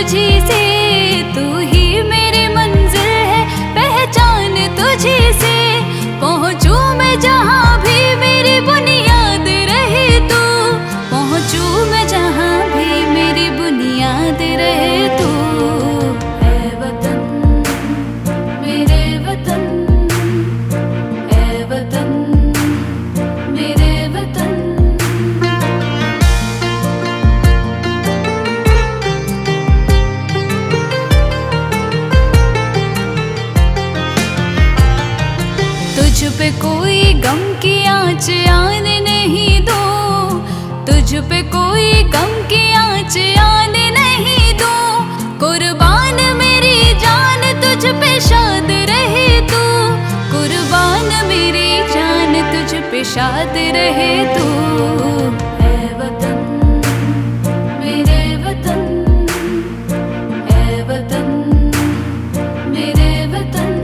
तुझी से, तू ही मेरी मंजिल है, पहचान तुझी से। पहुँचूं मैं जहाँ भी मेरी बुनियाद रहे तू, पहुँचूं मैं जहाँ भी मेरी बुनियाद रहे तू। ऐ वतन मेरे वतन, ऐ वतन मेरे वतन। तुझ पे कोई गम की आँच आने नहीं दो, तुझ पे कोई गम की आँच आने नहीं दो। कुर्बान मेरी जान तुझ पे शाद रहे तू, कुर्बान मेरी जान तुझ पे शाद रहे तू। ऐ वतन मेरे वतन, ऐ वतन मेरे वतन।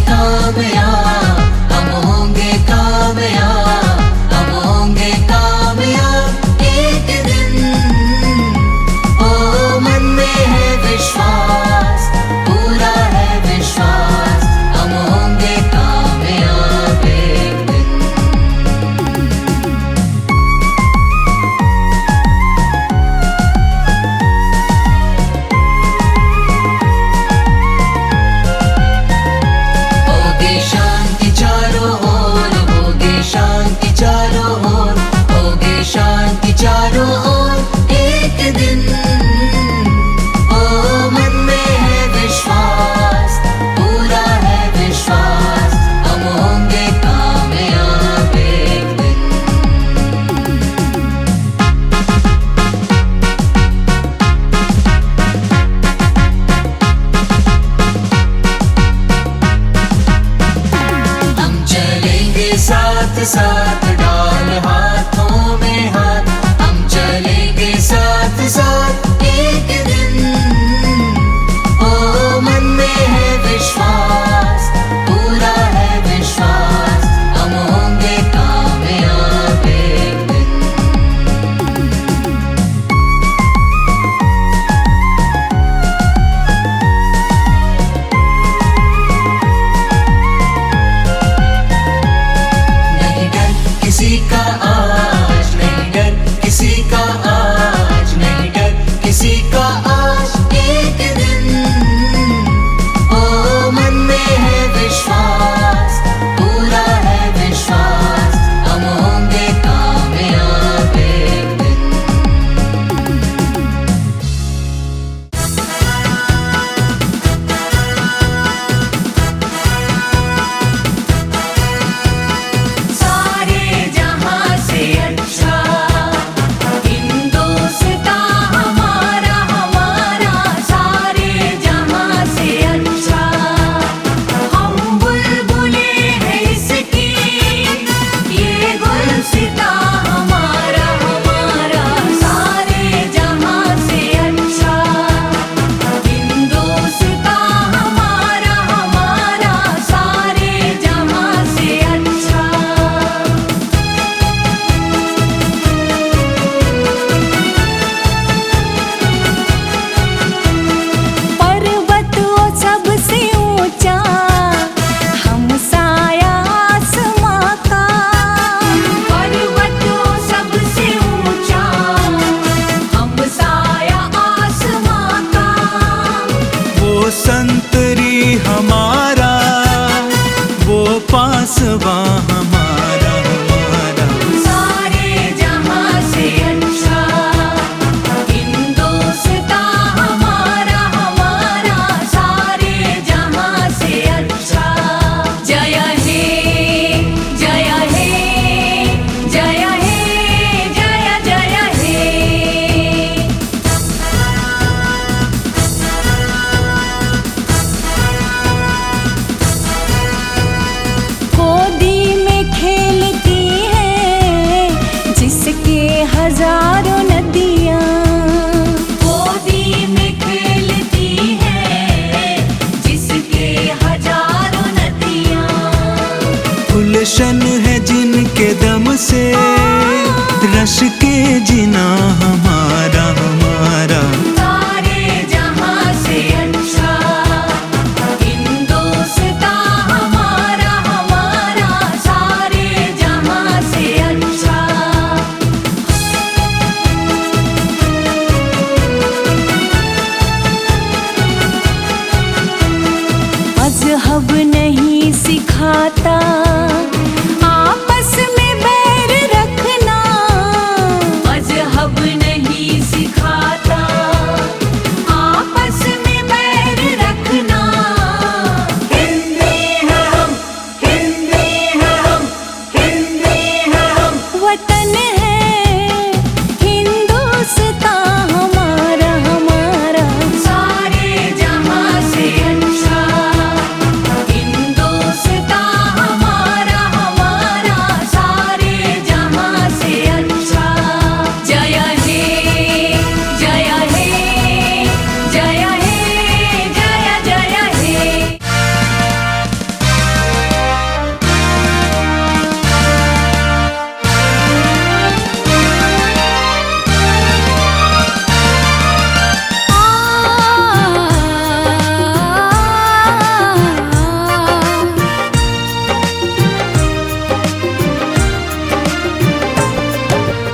कामयाब हम होंगे कामयाब, हम होंगे कामयाब एक दिन। ओ मन में है विश्वास, पूरा है विश्वास, हम होंगे कामयाब एक दिन। शांति चारों ओर, होगी शांति चारों ओर, होगी शांति चारों ओर एक दिन। ओ मन में है विश्वास, पूरा है विश्वास, हम होंगे कामयाब एक दिन। साथ साथ डाल हाथों में हाथ, हम चलेंगे साथ साथ एक दिन। ओ मन में है विश्वास, पूरा है विश्वास, हम होंगे कामयाब एक दिन। के दम से रश के जीना हमारा हमारा। सारे जहां से अच्छा हिंदुस्तां हमारा हमारा, सारे जहां से अच्छा। मज़हब नहीं सिखाता आपस में बैर रखना, मज़हब नहीं सिखाता आपस में बैर रखना। हिंदी है हम, हिंदी है हम, हिंदी है हम। वतन है हिंदुस्तां हमारा हमारा, सारे जहां से अच्छा हिंदुस्तां हमारा हमारा, सारे जहां से अच्छा। जय हे जय हे जय हे जय जय हे।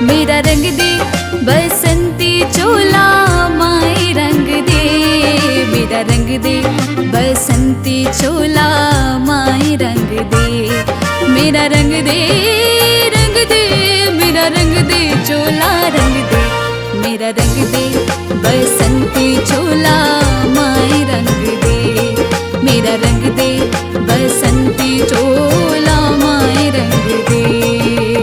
मेरा रंग दे बसंती चोला माए रंग दे, मेरा रंग दे बसंती चोला माए रंग दे। मेरा रंग दे रंग दे, मेरा रंग दे चोला रंग दे। मेरा रंग दे बसंती चोला माए रंग दे, मेरा रंग दे बसंती चोला माए रंग दे।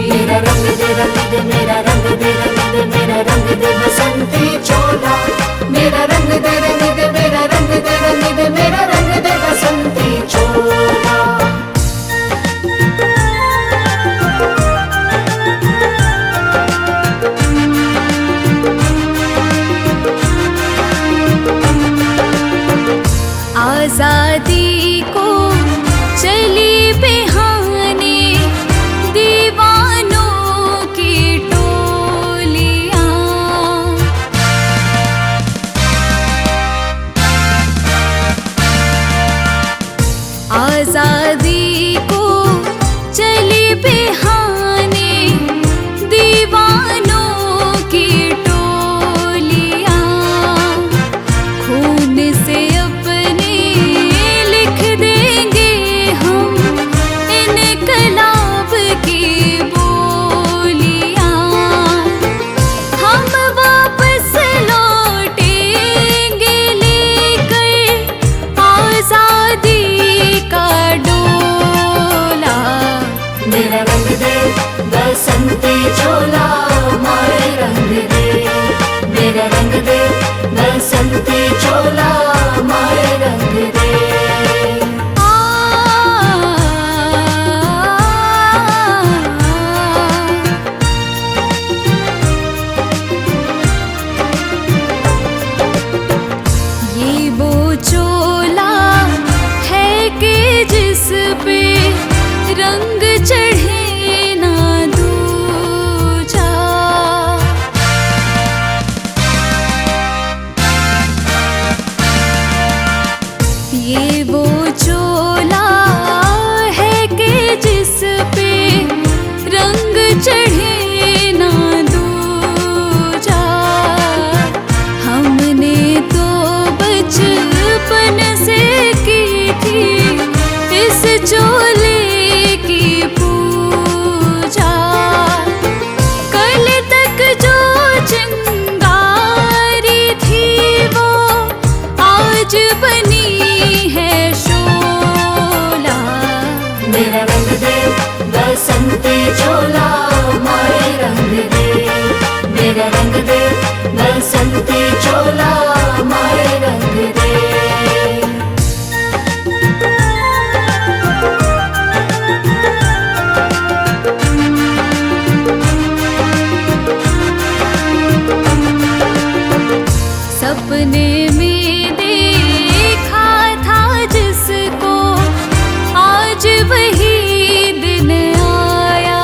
मेरा रंग दे रंग दे, मेरा रंग दे रंग दे, मेरा रंग दे बसंती चोला। मेरा रंग दे रंग दे, मेरा रंग दे रंग दे, मेरा रंग दे बसंती चोला। आजादी को चली बिहाने दीवानों की टोलियां, आजादी को चली बिहाने दीवानों की टोलियां। खून से अपने लिख देंगे हम इनकलाब की बोलियां। हम वापस लौटेंगे लेकर आजादी का डोला। मेरा रंग दे बसंती चोला माए रंग दे, मेरा रंग दे बसंती चोला माए रंग दे। ये वो चोला है कि जिस पे रंग चढ़े ना दूजा। ये वो चोला है कि जिस पे रंग चढ़े ना दूजा। हमने तो बचपन से की थी इस चोले की पूजा। कल तक जो चिंगारी थी वो आज बनी है शोला। मेरा रंग दे बसंती चोला माए रंग दे, मेरा रंग दे बसंती चोला माए रंग दे। सपने में देखा था जिसको आज वही दिन आया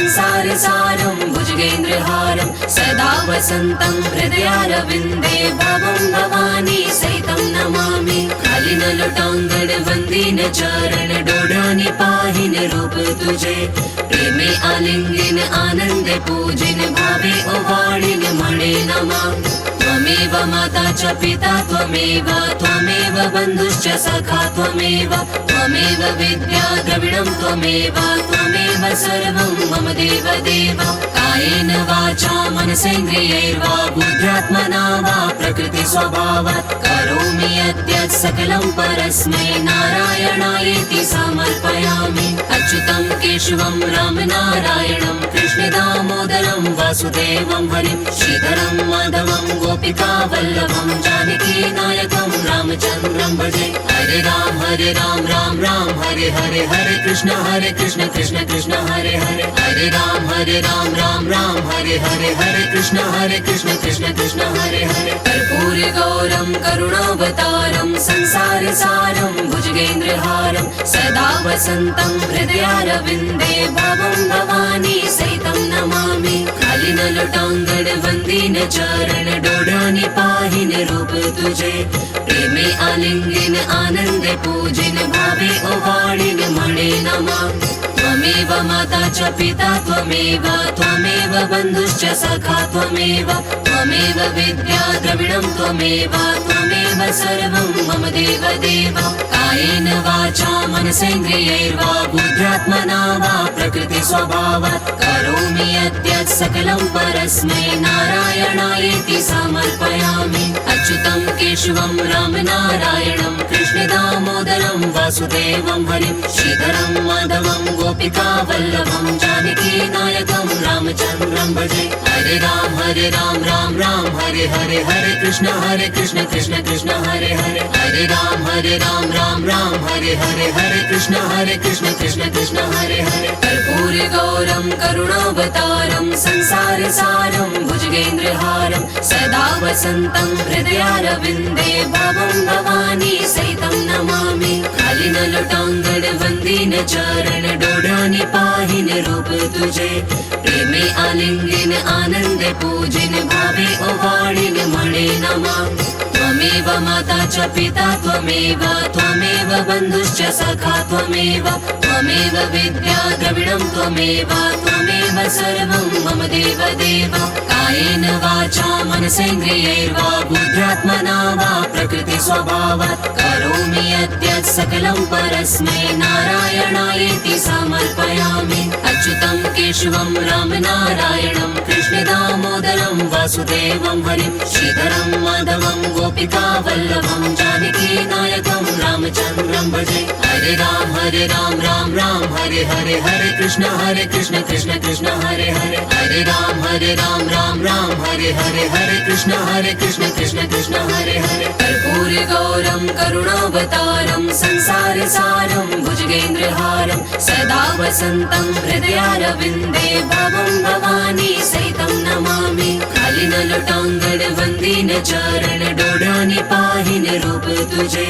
संसारसारं भुजगेन्द्रहारं सदा वसन्तं हृदयारविन्दे भवं भवानी सहितं नमामि खाली न लोटांगण वंदीन चरण डोडानी पाहिन रूप तुझे प्रेमे आलिंगन आनंद पूजिन भावे ओवाळिन मणे नमः त्वमेव माता च पिता त्वमेव त्वमेव बन्धुश्च सखा त्वमेव त्वमेव विद्या द्रविणं त्वमेव त्वमेव सर्वं मम देव देव कायेन वाचा मनसेन्द्रियैर्वा बुद्ध्यात्मना वा प्रकृति स्वभावात् करोमि यद्यत् सकलं परस्मै नारायणायेति समर्पयामि अच्युतं केशवं रामनारायणं कृष्णदामोदरं वासुदेवं हरिं श्रीधरं माधवं गोपिकावल्लभं जानकीनायकं रामचन्द्रं भजे हरे राम राम राम हरे हरे हरे कृष्ण कृष्ण कृष्ण हरे हरे हरे राम राम हरे हरे हरे कृष्ण कृष्ण कृष्ण हरे हरे कर्पूरि गौरं करुणावतारं संसारसारं भुजगेन्द्रहारं सदा वसन्तं हृदयारविन्दे भवं भवानी सहितं नमामि खाली न लोटांगण वंदीन चरण डोडानी पाहिन रूप तुझे प्रेमे आलिंगन आनंद पूजिन भावे ओवाळिन मणे नमः त्वमेव माता च पिता त्वमेव त्वमेव बन्धुश्च सखा त्वमेव त्वमेव विद्या द्रविणं त्वमेव त्वमेव सर्वं मम देव देव कायेन वाचा मनसेन्द्रियैर्वा बुद्ध्यात्मना वा प्रकृति स्वभावात् करोमि यद्यत् सकलं परस्मै नारायणायेति समर्पयामि अच्युतं केशवं रामनारायणं कृष्णदामोदरं वासुदेवं हरिं श्रीधरं माधवं गोपिकावल्लभं जानकीनायकं रामचन्द्रं भजे हरे राम राम हरे हरे हरे कृष्ण कृष्ण कृष्ण हरे हरे हरे राम राम हरे हरे हरे कृष्ण कृष्ण हरे हरे कर्पूरि गौरं करुणावतारं संसारसारं भुजगेन्द्रहारं सदा वसन्तं हृदयारविन्दे भवं भवानी सहितं नमामि खाली न लोटांगण वंदीन चरण डोडानी पाहिन रूप तुझे प्रेमे आलिंगन आनंद पूजिन भावे ओवाळिन मणे नमः त्वमेव माता च पिता त्वमेव त्वमेव बन्धुश्च सखा त्वमेव त्वमेव विद्या द्रविणं त्वमेव त्वमेव सर्वं मम देव देव कायेन वाचा मनसेन्द्रियैर्वा बुद्ध्यात्मना वा प्रकृति स्वभावात् करोमि यद्यत् सकलं परस्मै नारायणायेति समर्पयामि अच्युतं केशवं रामनारायणं कृष्णदामोदरं वासुदेवं हरिं श्रीधरं माधवं गोपिकावल्लभं जानकीनायकं रामचन्द्रं भजे हरे राम राम हरे हरे हरे कृष्ण कृष्ण हरे हरे हरे राम राम हरे हरे हरे कृष्ण कृष्ण हरे हरे कर्पूरि गौरं करुणावतारं संसारसारं भुजगेन्द्रहारं सदा वसन्तं हृदयारविन्दे भवं भवानी सहितं नमामि खाली न लोटांगण वंदीन चरण डोडानी पाहिन रूप तुझे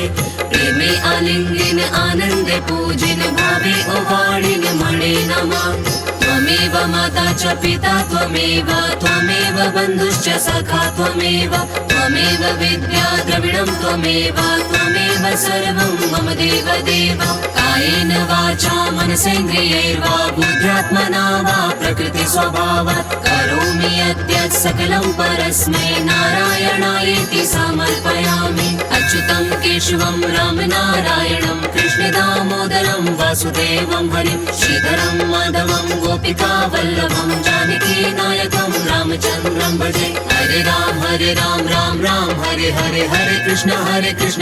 प्रेमे आलिंगन आनंद पूजिन भावे ओवाळिन मणे नमः त्वमेव माता च पिता त्वमेव त्वमेव बन्धुश्च सखा त्वमेव त्वमेव विद्या द्रविणं त्वमेव त्वमेव सर्वं मम देव देव कायेन वाचा मनसेन्द्रियैर्वा बुद्ध्यात्मना वा प्रकृति स्वभावात् करोमि यद्यत् सकलं परस्मै नारायणायेति समर्पयामि अच्युतं केशवं रामनारायणं कृष्णदामोदरं वासुदेवं हरिं श्रीधरं माधवं गोपिकावल्लभं जानकीनायकं रामचन्द्रं भजे हरे राम राम हरे हरे हरे कृष्ण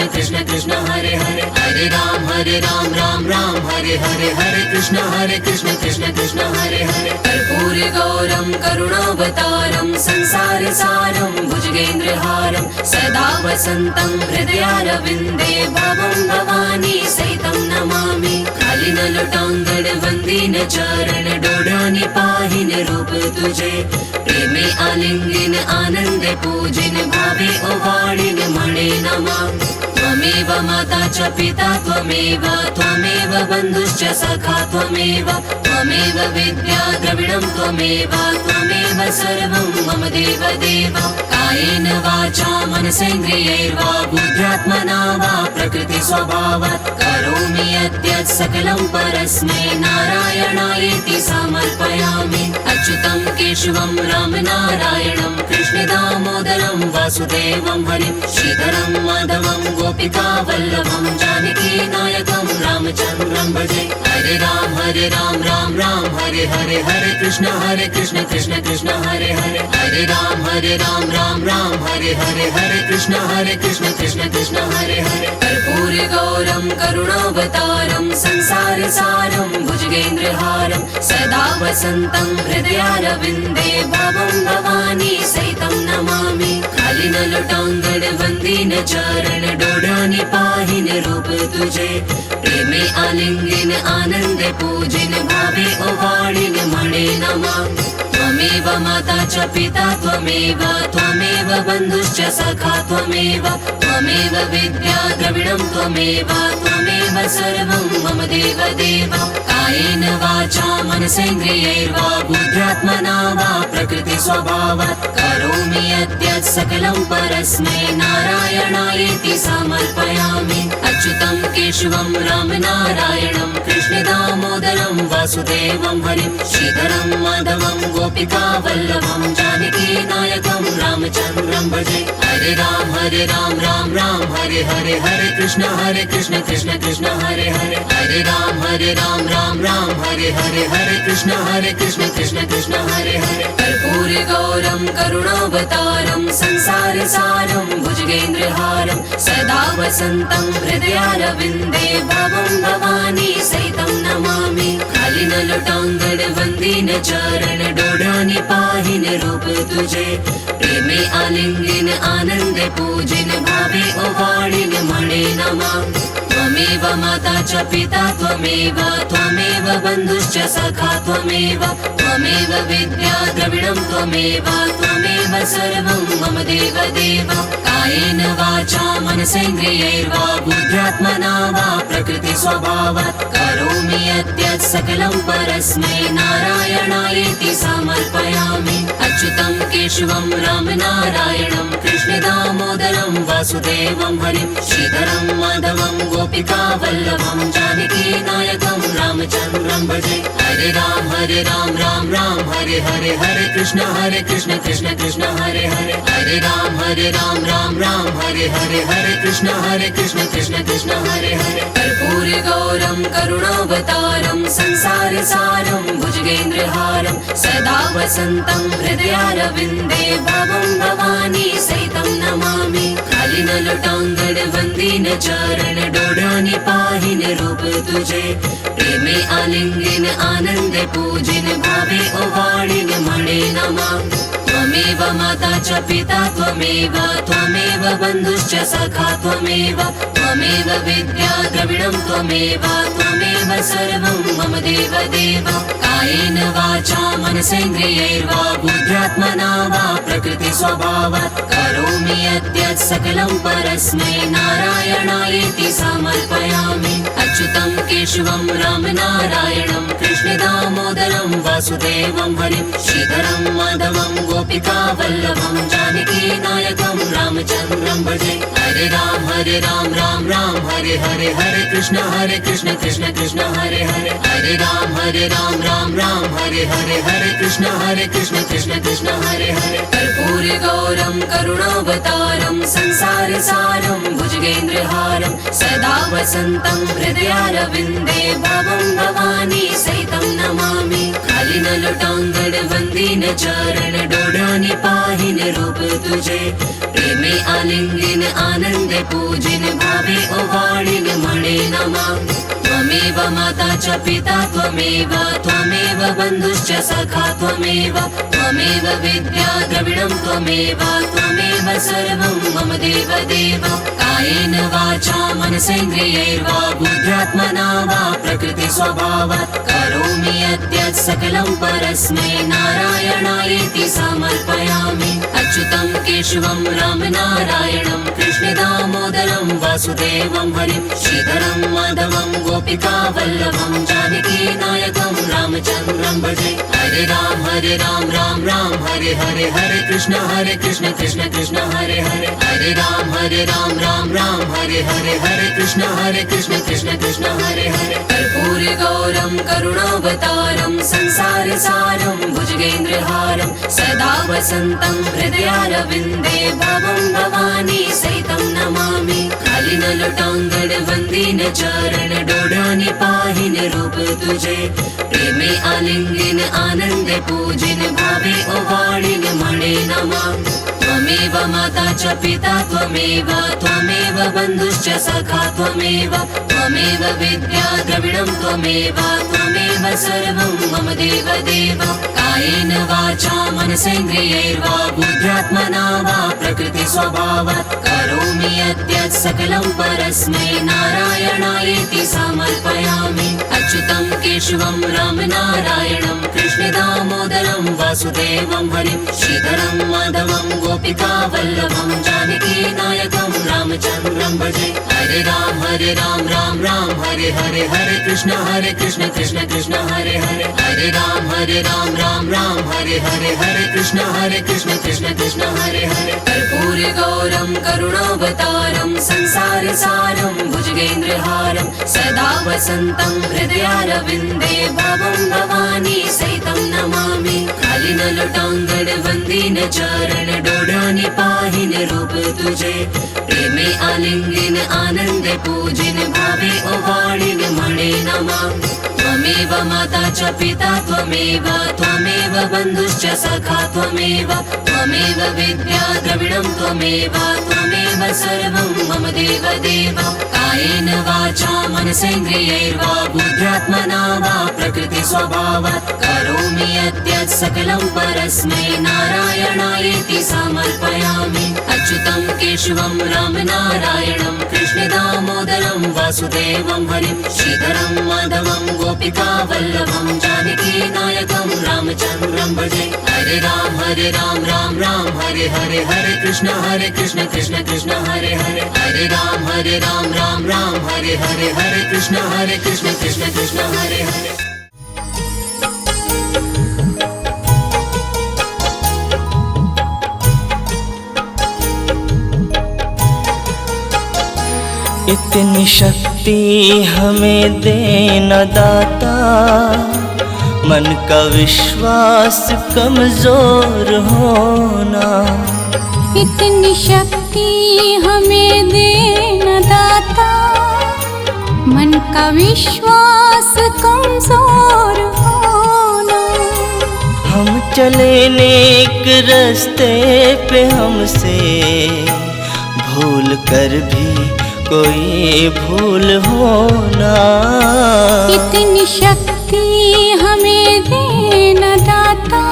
कृष्ण हरे हरे हरे राम राम हरे हरे हरे कृष्ण कृष्ण हरे हरे कर्पूरि गौरं करुणावतारं संसारसारं भुजगेन्द्रहारं सदा वसन्तं हृदयारविन्दे भवं भवानी सहितं नमामि खाली न लोटांगण वंदीन चरण डोडानी पाहिन रूप तुझे प्रेमे आलिंगन आनंद पूजिन भावे ओवाळिन मणे नमः त्वमेव माता च पिता त्वमेव त्वमेव बन्धुश्च सखा त्वमेव त्वमेव विद्या द्रविणं त्वमेव त्वमेव सर्वं मम देव देव कायेन वाचा मनसेन्द्रियैर्वा बुद्ध्यात्मना वा प्रकृतिस्वभावात् करोमि यद्यत् सकलं परस्मै नारायणायेति समर्पयामि अच्युतं केशवं रामनारायणं कृष्णदामोदरं वासुदेवं हरिं श्रीधरं माधवं गोपिकावल्लभं जानकीनायकं रामचन्द्रं भजे हरे राम राम राम हरे हरे हरे कृष्ण कृष्ण कृष्ण हरे हरे राम राम हरे हरे कृष्ण कृष्ण कृष्ण हरे हरे कर्पूरि गौरं करुणावतारं संसार सारं भुजगेन्द्रहारं सदा वसन्तं हृदयारविन्दे भवं भवानी सहितं नमामि खालिन लुटांगड़ वंदीन चरण डोडानी पाहिन रूप तुझे प्रेमे आलिंगन आनंद पूजिन भावे ओवाड़िन मणे नमः त्वमेव माता च पिता त्वमेव त्वमेव बन्धुश्च सखा त्वमेव त्वमेव विद्या द्रविणं त्वमेव त्वमेव सर्वं मम देव देव कायेन वाचा मनसेन्द्रियैर्वा बुद्ध्यात्मना वा प्रकृतिस्वभावात् करोमि यद्यत् सकलं परस्मै नारायणायेति समर्पयामि अच्युतं केशवं रामनारायणं कृष्णदामोदरं वासुदेवं हरिं श्रीधरं माधवं गोपिकावल्लभं जानकीनायकं रामचन्द्रं भजे हरे राम राम हरे हरे कृष्ण कृष्ण कृष्ण हरे हरे राम राम हरे हरे कृष्ण कृष्ण हरे हरे कर्पूरि गौरं करुणावतारं संसार सारं भुजगेन्द्रहारं सदा वसन्तं हृदयारविन्दे भवं भवानी सहितं नमामि खालिन लुटांगड़ वंदीन चरण डोडानी पाहिन रूप तुझे प्रेमे आलिंगन आनंद पूजिन भावे ओवाड़िन मणे नमः त्वमेव माता च पिता त्वमेव त्वमेव बन्धुश्च सखा त्वमेव त्वमेव विद्या द्रविणं त्वमेव त्वमेव सर्वं मम देव देव कायेन वाचा मनसेन्द्रियैर्वा बुद्ध्यात्मना वा प्रकृतिस्वभावात् करोमि यद्यत् सकलं परस्मै नारायणायेति समर्पयामि अच्युतं केशवं रामनारायणं कृष्णदामोदरं वासुदेवं हरिं श्रीधरं माधवं गोपिकावल्लभं जानकीनायकं रामचन्द्रं भजे हरे राम हरे हरे कृष्ण कृष्ण हरे हरे राम हरे हरे कृष्ण कृष्ण हरे हरे कर्पूरि गौरं करुणावतारं संसार सारं भुजगेन्द्रहारं सदा वसन्तं हृदयारविन्दे भवं भवानी सहितं नमामि खालिन लुटांगड़ वंदीन चरण डोडानी पाहिन रूप तुझे प्रेमे आलिंगन आनंद पूजिन भावे ओवाड़िन मणे नमः त्वमेव माता च पिता त्वमेव त्वमेव बन्धुश्च सखा त्वमेव त्वमेव विद्या द्रविणं त्वमेव त्वमेव सर्वं मम देव देव कायेन वाचा मनसेन्द्रियैर्वा बुद्ध्यात्मना वा प्रकृतिस्वभावात् करोमि यद्यत् सकलं परस्मै नारायणायेति समर्पयामि अच्युतं केशवं रामनारायणं कृष्णदामोदरं वासुदेवं हरिं श्रीधरं माधवं गोपिकावल्लभं जानकीनायकं रामचन्द्रं भजे हरे राम हरे हरे कृष्ण कृष्ण हरे राम हरे हरे कृष्ण कृष्ण हरे हरे कर्पूरि गौरं करुणावतारं संसार सारं भुजगेन्द्रहारं सदा वसन्तं हृदयारविन्दे भवं भवानी सहितं नमामि खालिन लुटांगड़ वंदीन चरण डोडानी पाहिन रूप तुझे प्रेमे आलिंगन आनंद पूजिन भावे ओवाड़िन मणे नमः त्वमेव माता च पिता त्वमेव त्वमेव बन्धुश्च सखा त्वमेव त्वमेव विद्या द्रविणं त्वमेव त्वमेव सर्वं मम देव देव कायेन वाचा मनसेन्द्रियैर्वा बुद्ध्यात्मना वा प्रकृतिस्वभावात् करोमि यद्यत् सकलं परस्मै नारायणायेति समर्पयामि अच्युतं केशवं रामनारायणं कृष्णदामोदरं दामोदरं वासुदेवं हरिं श्रीधरं माधवं गोपिका वल्लभं जानकी नायकं रामचन्द्रं भजे। हरे राम राम राम हरे हरे, हरे कृष्ण कृष्ण कृष्ण हरे हरे, हरे राम राम हरे हरे, हरे कृष्ण कृष्ण कृष्ण हरे हरे। कर्पूरी गौरं करुणावतारं संसार सारं भुजगेन्द्रहारं सदा वसन्तं हृदयारविन्दे भवं भवानी सहितं नमामि। खाली न लुटांगड़ वंदी न चरण डोडानी पाहिन रूप तुझे, प्रेमे आलिंगन आनंद पूजिन भावे ओवाणिन मणे नमः। त्वमेव माता च पिता त्वमेव, त्वमेव बन्धुश्च सखा त्वमेव, त्वमेव विद्या द्रविणं त्वमेव, त्वमेव सर्वं मम देव देव। कायेन वाचा मनसेन्द्रियैर्वा बुद्ध्यात्मना वा प्रकृति स्वभावात् करोमि यद्यत् सकलं परस्मै नारायणायेति समर्पयामि। अच्युतं केशवं रामनारायणं कृष्ण दामोदरं वासुदेवं हरिं श्रीधरं माधवं गोपिका वल्लभं जानकी नायकं रामचन्द्रं भजे। हरे राम राम हरे हरे, हरे कृष्ण कृष्ण कृष्ण हरे हरे, हरे राम राम हरे हरे, हरे कृष्ण कृष्ण कृष्ण हरे हरे। कर्पूरी गौरं करुणावतारं संसार सारं भुजगेन्द्रहारं सदा वसन्तं हृदयारविन्दे भवं भवानी सहितं नमामि। खाली न लुटांगड़ वंदी न चरण डोडानी पाहिन रूप तुझे, प्रेमे आलिंगन आनंद पूजिन भावे ओवाणिन मणे नमः। त्वमेव माता च पिता त्वमेव, त्वमेव बन्धुश्च सखा त्वमेव, त्वमेव विद्या द्रविणं त्वमेव, त्वमेव सर्वं मम देव देव। कायेन वाचा मनसेन्द्रियैर्वा बुद्ध्यात्मना वा प्रकृति स्वभावात् करोमि यद्यत् सकलं परस्मै नारायणायेति समर्पयामि। अच्युतं केशवं रामनारायणं कृष्ण दामोदरं वासुदेवं हरिं श्रीधरं माधवं गोपिका वल्लभं जानकी नायकं रामचन्द्रं भजे। हरे राम राम हरे हरे, हरे कृष्ण कृष्ण कृष्ण हरे हरे, हरे राम राम हरे हरे, हरे कृष्ण कृष्ण कृष्ण हरे हरे। इतनी शक्ति हमें देना दाता, मन का विश्वास कमजोर होना। इतनी शक्ति हमें देना दाता, मन का विश्वास कमजोर होना। हम चले नेक रास्ते पे हमसे भूल कर भी कोई भूल होना। इतनी शक्ति हमें देना दाता,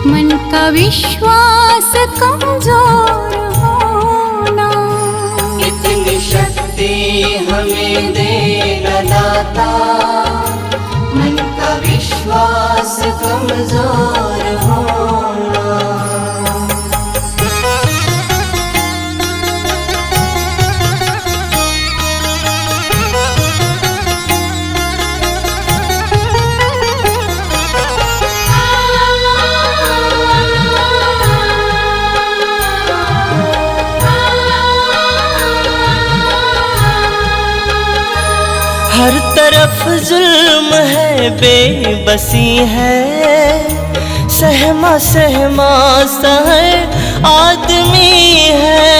मन का विश्वास कमजोर होना। इतनी शक्ति हमें देना दाता, मन का विश्वास कमजोर होना। हर तरफ जुल्म है, बेबसी है, सहमा सहमा सा है आदमी है।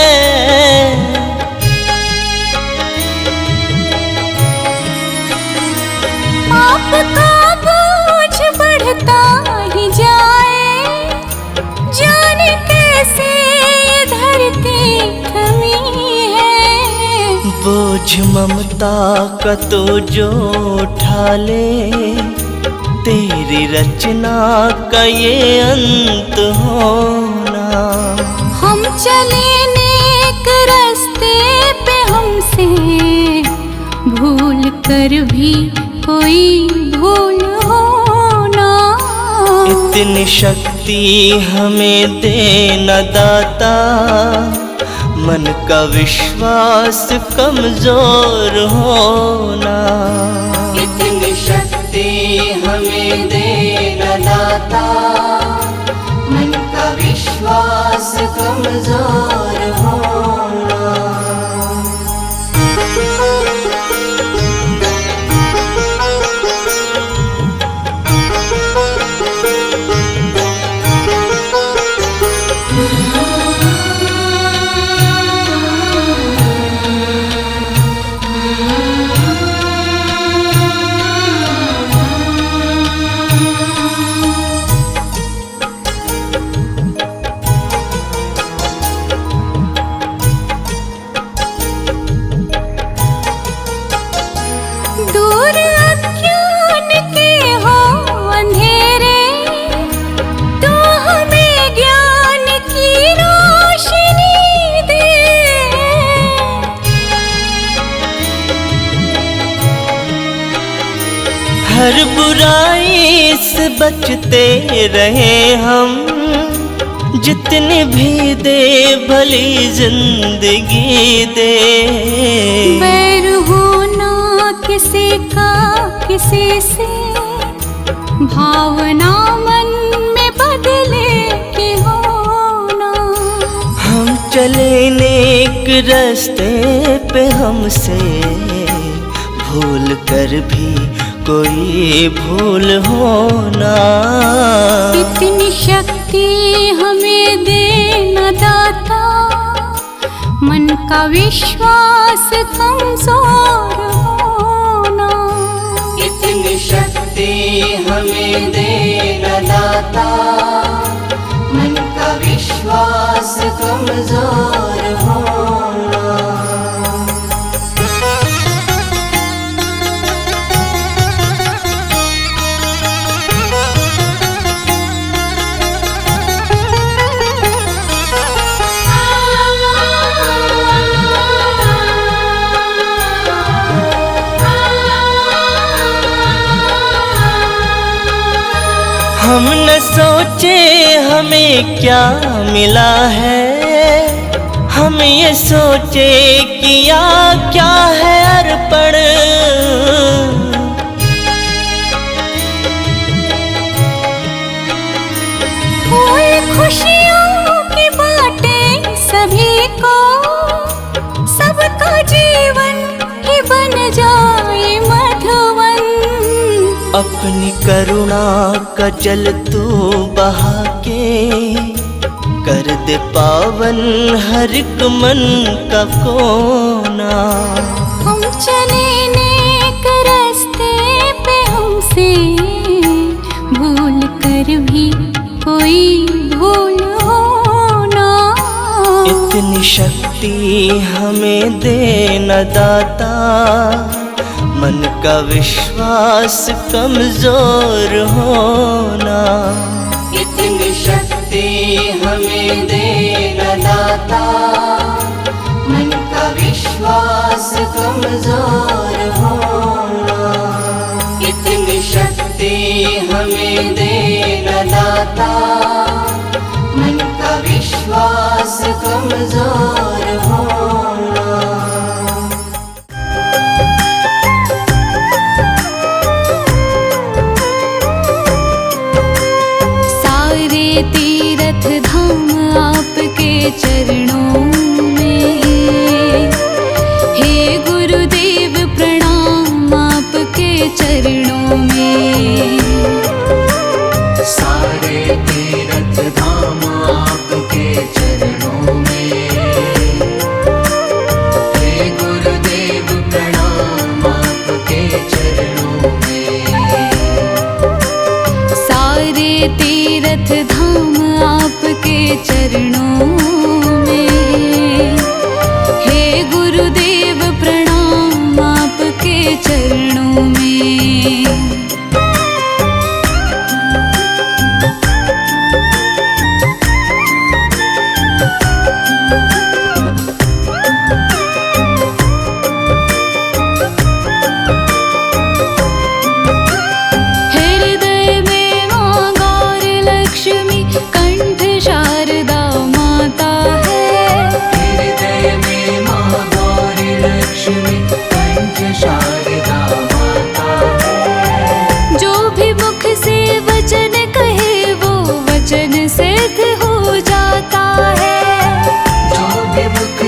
आपका बोझ बढ़ता ही जाए, जाने कैसे ये धरती थमी है। बोझ ममता का तो जो उठा ले, तेरी रचना का ये अंत होना। हम चले नेक रास्ते पे हमसे भूल कर भी कोई भूल होना। इतनी शक्ति हमें देना दाता, मन का विश्वास कमजोर होना। इतनी शक्ति हमें दे न दाता, मन का विश्वास कमजोर होना। दूर अज्ञान के हो अंधेरे, तो हमें ज्ञान की रोशनी दे। हर बुराई से बचते रहे हम, जितनी भी दे भली जिंदगी दे। बैर होना किसी का किसी से, भावना मन में बदले के होना। हम चले नेक रास्ते पे, हमसे भूल कर भी कोई भूल होना। इतनी शक्ति हमें दे न दाता, मन का विश्वास कमजोर होना। इतनी शक्ति हमें दे न दाता, मन का विश्वास कमजोर होना। हम न सोचे हमें क्या मिला है, हम ये सोचे किया क्या है अर्पण। फूल खुशियों की बातें सभी को, सबका जीवन ही बन जाए मधुवन। अपनी करुणा का जल तू बहा के, कर दे पावन हर एक मन का कोना। हम चले नेक रास्ते पे, हमसे भूल कर भी कोई भूल होना। इतनी शक्ति हमें दे न दाता, मन का विश्वास कमजोर होना। इतनी शक्ति हमें दे न दाता, मन का विश्वास कमजोर होना। इतनी शक्ति हमें दे न दाता, मन का विश्वास कमजोर होना। तीर्थ धाम आपके चरणों में, हे गुरुदेव प्रणाम आपके चरणों में। सारे तीर्थ धाम आपके चरणों में, हे गुरुदेव प्रणाम आपके चरणों में। सारे तीर्थ धाम आपके चरणों में,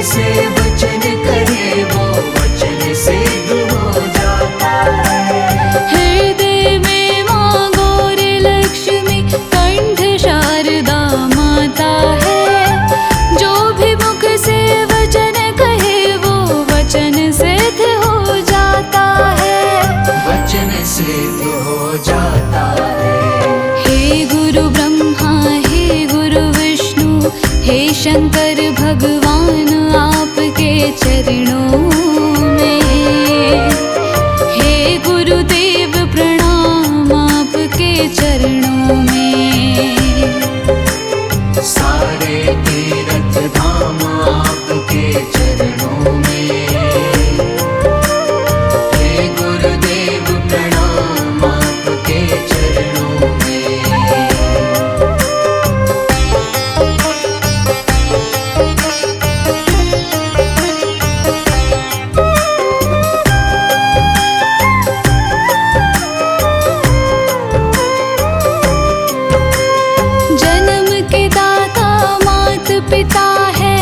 से वचन कहे वो वचन सिद्ध हो जाता है। हृदय में माँ गौर लक्ष्मी कंठ शारदा माता है। जो भी मुख से वचन कहे वो वचन सिद्ध हो जाता है। वचन सिद्ध हो जाता है। हे गुरु ब्रह्मा हे गुरु विष्णु हे शंकर भगवान आपके चरणों में। हे गुरुदेव प्रणाम आपके चरणों में। सारे तीर्थ धाम आपके चरणों में। हे गुरुदेव प्रणाम आपके चरणों में। जन्म के दाता मात पिता है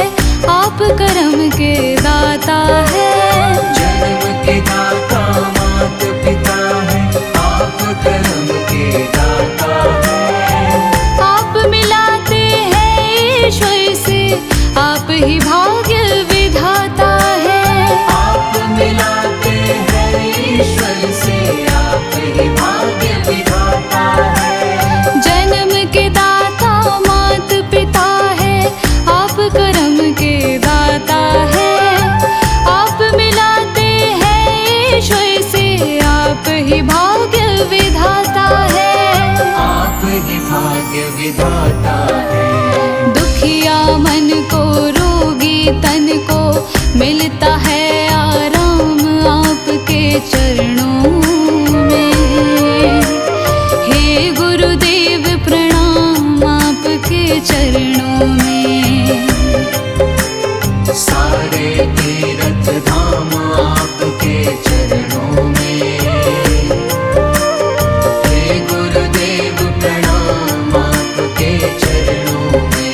आप कर्म के दाता है। जन्म के दाता मात पिता है आप कर्म के दाता है। आप मिलाते हैं ईश्वर से आप ही भाग्य विधाता है। आप मिलाते हैं ईश्वर से आप ही भाग्य विधाता है। जन्म के दाता मात पिता है आप कर्म के दाता है। आप मिलाते हैं ईश्वर से आप ही भाग्य विधाता है। आप ही भाग्य विधाता है। दुखिया मन को रोगी तन को मिलता है आराम आपके चरणों में। हे गुरुदेव प्रणाम आपके चरणों में। सारे तीर्थ धाम आपके चरणों में। हे गुरुदेव प्रणाम आपके चरणों में।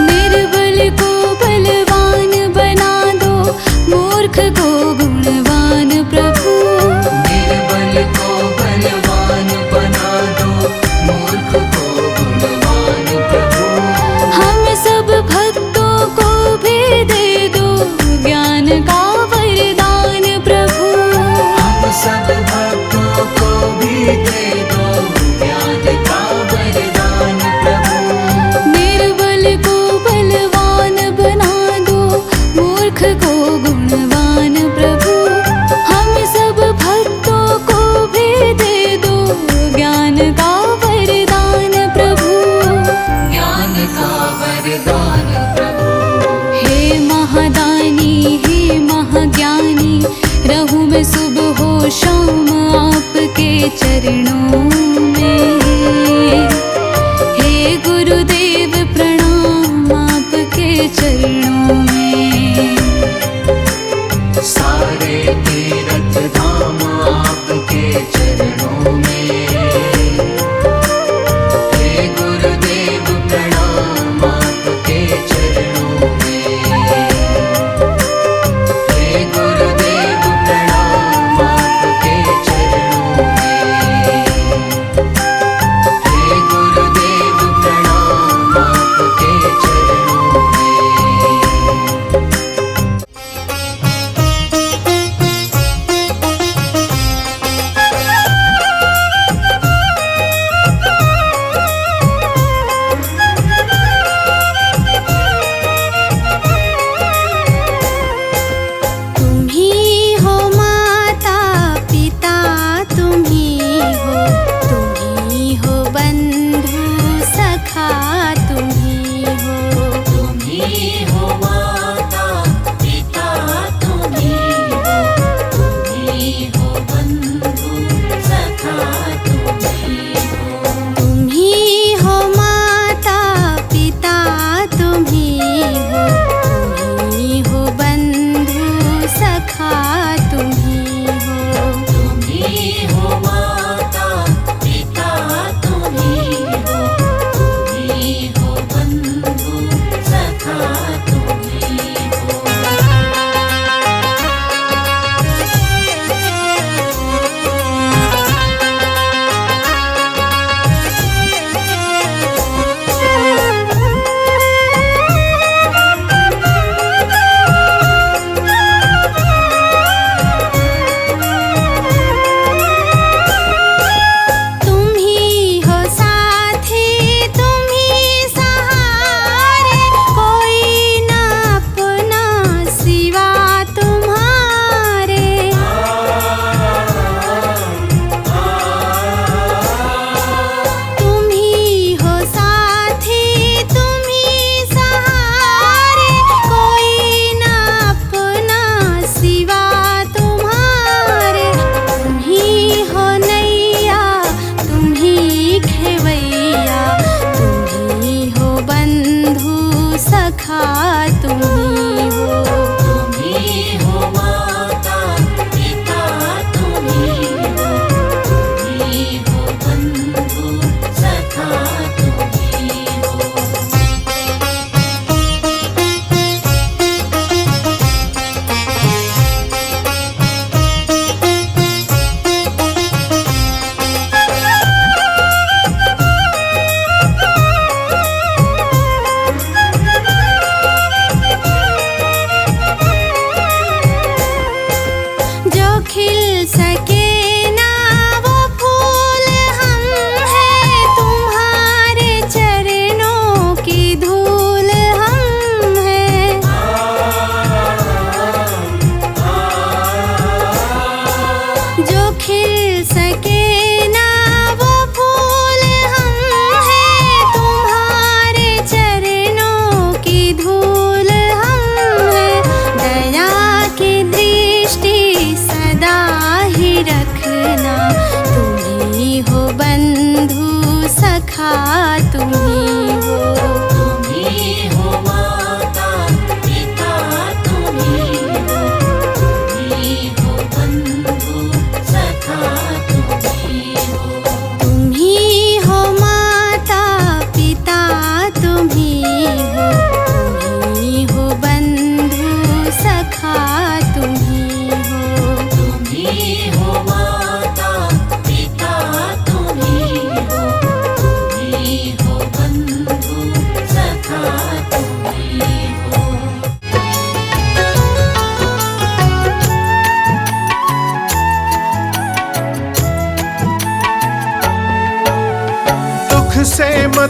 निर्बल को बलवान बना दो मूर्ख को गुणवान प्रभु। निर्बल को बलवान बना दो मूर्ख को गुणवान प्रभु। हम सब भक्तों को भी दे दो ज्ञान का वरदान प्रभु। हम सब भक्तों को भी दे दो ज्ञान का वरदान प्रभु। निर्बल को बलवान बना दो मूर्ख को गुणवान प्रभु। हम सब भक्तों को भी दे दो ज्ञान का वरदान प्रभु। ज्ञान का वरदान प्रभु। हे महादानी हे महाज्ञानी रहूं मैं सुबह हो शाम आपके चरणों में। हे गुरुदेव प्रणाम आपके चरणों में। सारे तीर्थ धाम आपके चरणों में। हे गुरुदेव प्रणाम आपके चरणों में। हे गुरुदेव प्रणाम आपके चरणों में।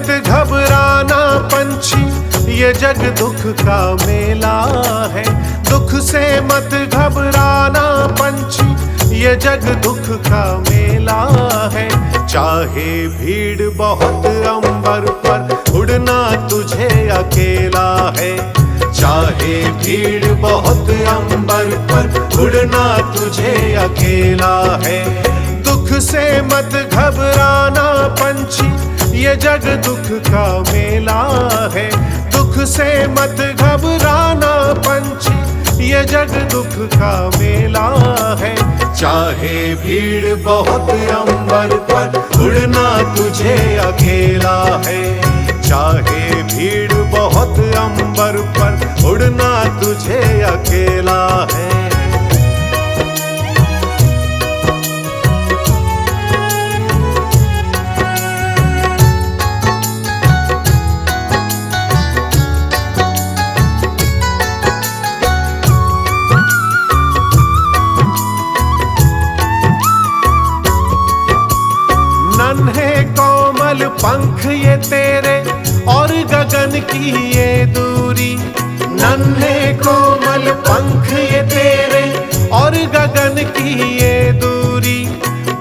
मत घबराना पंछी, ये जग दुख का मेला है। दुख से मत घबराना पंछी, ये जग दुख का मेला है। चाहे भीड़ बहुत अंबर पर, उड़ना तुझे अकेला है। चाहे भीड़ बहुत अंबर पर, उड़ना तुझे अकेला है। दुख से मत घबराना पंछी, ये जग दुख का मेला है। दुख से मत घबराना पंछी, ये जग दुख का मेला है। चाहे भीड़ बहुत अंबर पर, उड़ना तुझे अकेला है। चाहे भीड़ बहुत अंबर पर, उड़ना तुझे अकेला है। नन्हे कोमल पंख ये तेरे और गगन की ये दूरी। नन्हे कोमल पंख ये तेरे और गगन की ये दूरी।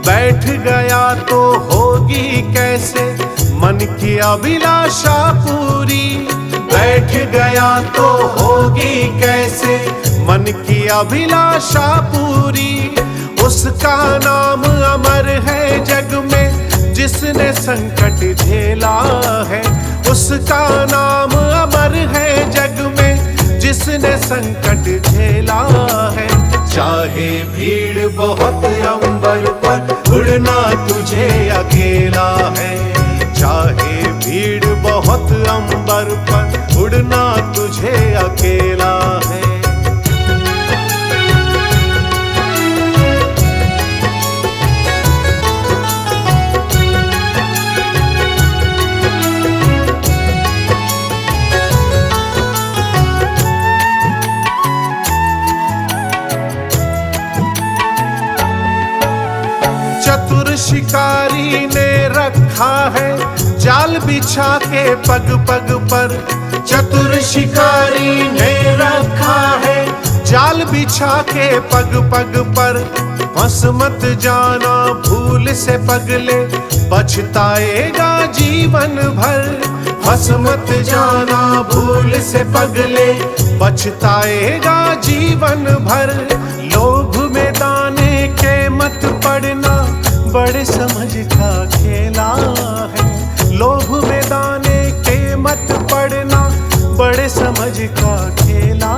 बैठ गया तो होगी कैसे मन की अभिलाषा पूरी। बैठ गया तो होगी कैसे मन की अभिलाषा पूरी। उसका नाम अमर है जग में, जिसने संकट झेला है। उसका नाम अमर है जग में, जिसने संकट झेला है। चाहे भीड़ बहुत अंबर पर, उड़ना तुझे अकेला है। चाहे भीड़ बहुत अंबर पर, उड़ना तुझे अकेला है। चतुर शिकारी ने रखा है जाल बिछा के पग पग पर। चतुर शिकारी ने रखा है जाल बिछा के पग पग पर। फंस मत जाना भूल से पगले, पछताएगा जीवन भर। फंस मत जाना भूल से पगले, पछताएगा जीवन भर। लोभ में दाने के मत पड़ना, बड़े समझ का खेला है। लोभ में दाने के मत पड़ना, बड़े समझ का खेला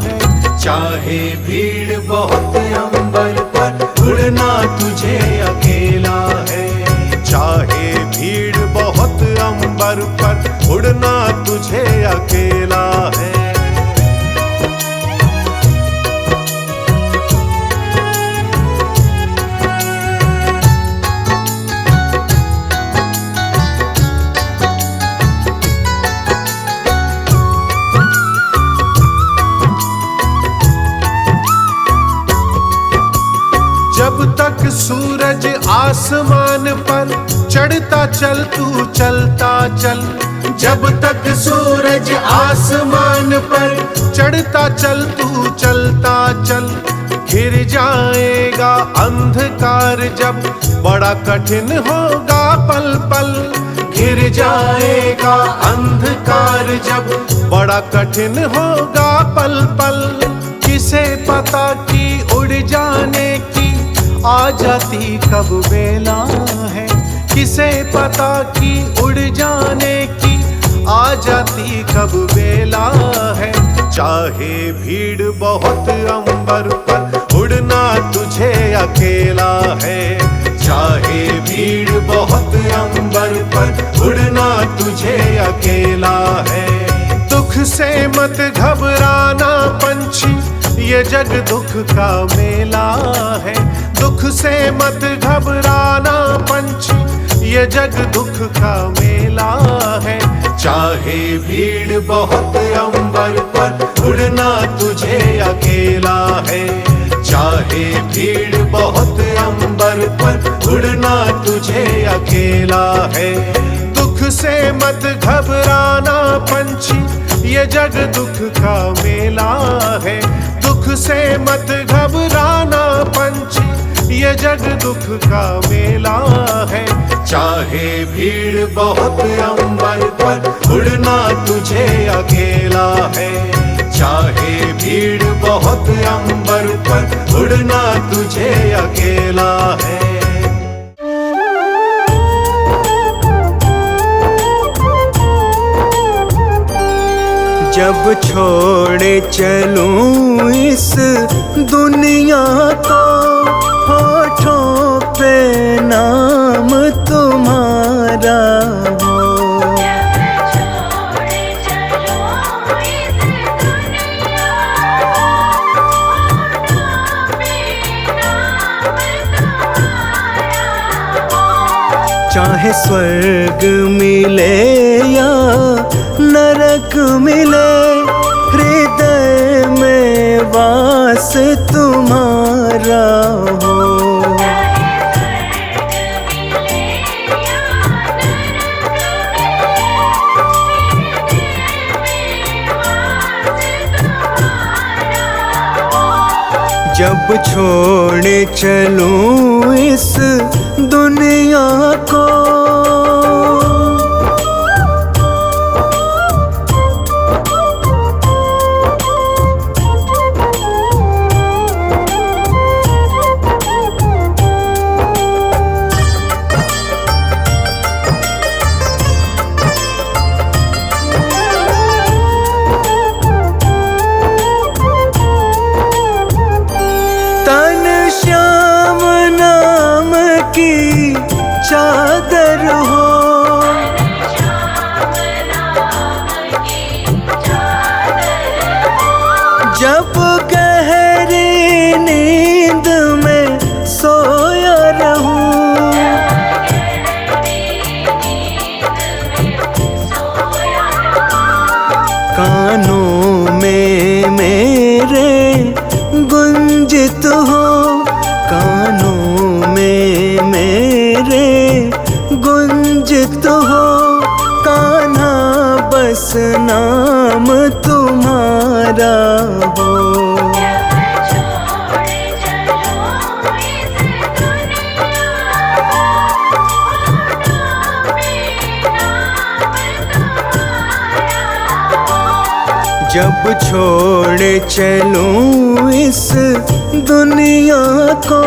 है। चाहे भीड़ बहुत अंबर पर, उड़ना तुझे अकेला है। चाहे भीड़ बहुत अंबर पर, उड़ना तुझे अकेला है। जब तक सूरज आसमान पर, चढ़ता चल तू चलता चल। जब तक सूरज आसमान पर, चढ़ता चल तू चलता चल। घिर जाएगा अंधकार जब, बड़ा कठिन होगा पल पल। घिर जाएगा अंधकार जब, बड़ा कठिन होगा पल पल। किसे पता कि उड़ जाने की आ जाती कब बेला है। किसे पता कि उड़ जाने की आ जाती कब बेला है। चाहे भीड़ बहुत अंबर पर, उड़ना तुझे अकेला है। चाहे भीड़ बहुत अंबर पर, उड़ना तुझे अकेला है। दुख से मत घबराना पंछी, ये जग दुख का मेला है। दुख से मत घबराना पंछी, ये जग दुख का मेला है। चाहे भीड़ बहुत अंबर पर, उड़ना तुझे अकेला है। चाहे भीड़ बहुत अंबर पर, उड़ना तुझे अकेला है। दुख से मत घबराना पंछी, ये जग दुख का मेला है। दुख से मत घबराना पंछी, ये जग दुख का मेला है। चाहे भीड़ बहुत अंबर पर, उड़ना तुझे अकेला है। चाहे भीड़ बहुत अंबर पर, उड़ना तुझे अकेला है। जब छोड़े चलूं इस दुनिया को, होठों पे नाम तुम्हारा हो। चाहे स्वर्ग मिले या नरक मिले, हृदय में वास तुम्हारा हो। जब छोड़े चलूं इस दुनिया को, श्याम नाम की चादर हो। जब गहरी नींद में सोया रहूं, कानों में मेरे गुंजित हो। कानों में मेरे गुंजित हो। कान्हा बस नाम तुम्हारा हो। जब छोड़े चलूं इस दुनिया को,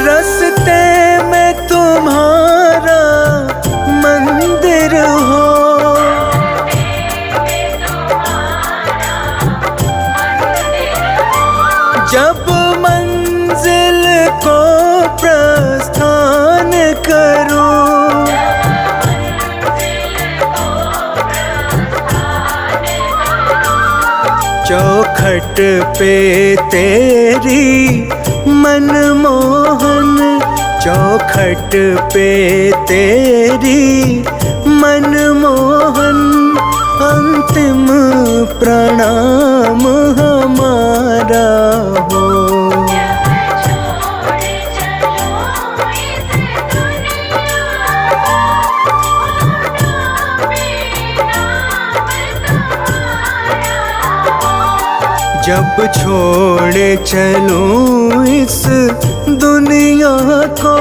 रस्ते में तुम्हारा मंदिर हो। जब मंजिल को प्रस्थान करूं, चौखट पे तेरी मनमोहन, चौखट पे तेरी मनमोहन, अंतिम प्रणाम हमारा हो। जब छोड़े चलूं इस दुनिया को,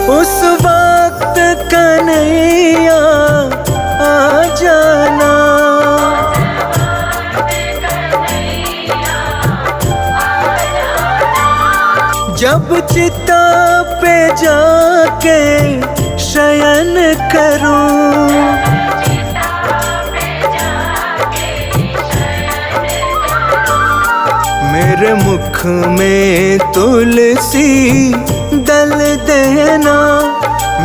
उस वक्त कन्हैया आ जाना। जब चिता पे जाके शयन करूं, मेरे मुख में तुलसी दल देना,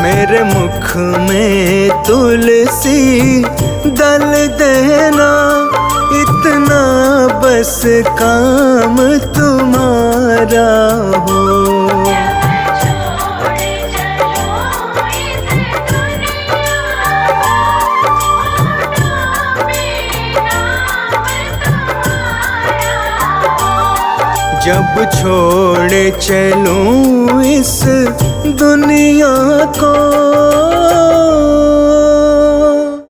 मेरे मुख में तुलसी दल देना, इतना बस काम तुम्हारा हो। जब छोड़ चलूं इस दुनिया को,